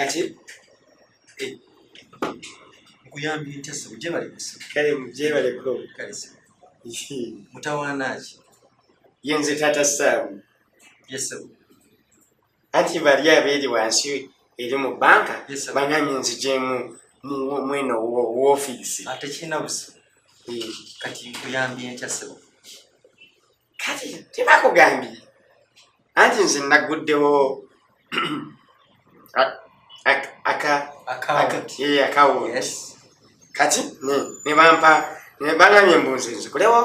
kati nkuyambye ntya ssebo gye bali kusebo kale mujebaleko kale ssebo mutawaanaki yenze tata Saamu yesebo anti bali abeeri wansi eri mu banka Yes, sir. banyamye nzijemu mweno woofiisi ate kirina busebo kati nkuyambye ntya ssebo kati tebakugambye anti nze naguddewo akawo yes kati ne bampa ne bangambye mbunze nzikulewo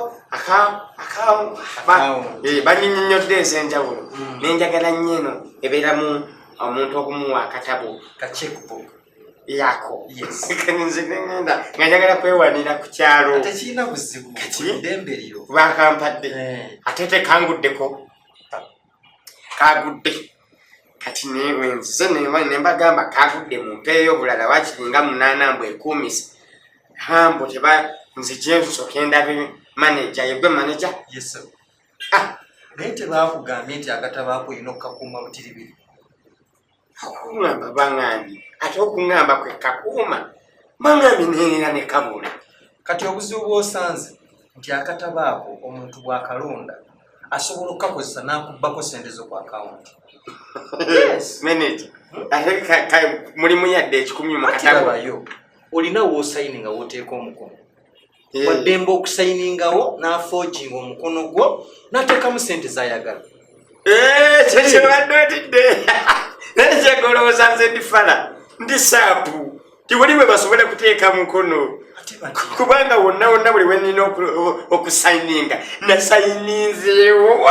banyinyonnyodde ez'enjawulo nenjagala nnyo eno ebeeramu omuntu okumuwa akatabo ka checkbook yako yes nze ngenda nga njagala kwewanira ku kyalo ate kirina buzibu ddembe liro bakampadde ate tekanguddeko kagudde kati newenzize nembagamba kagudde mumpeeyo bulala wakiringa 8 mbwe 10 hambo teba nzije nsooke ndabe manager yegwe manager yes sir naye tebakugambye nti akatabo ako olina okukakuuma butiribiri okungamba bangambye ate okungamba kwe kakuuma bangambye nenera ne kabula kati obuzibu bw'osanze nti akatabo ako omuntu bw'akalonda asobola okukakozesa n'akubbako sente zo ku akawunti yes manager ate mulimu yadde ekikumi mu katabo bayo olina w'osayininga w'oteeka omukono waddemba okusayiningawo n'afooginga omukono gwo n'ateekamu sente z'ayagala kyekibadde otidde naye kyegolowooza nze ndifala ndi saapu tibuli bwe basobole kuteeka mukono kubanga wonna buli we nina okusayininga nasayininzeewo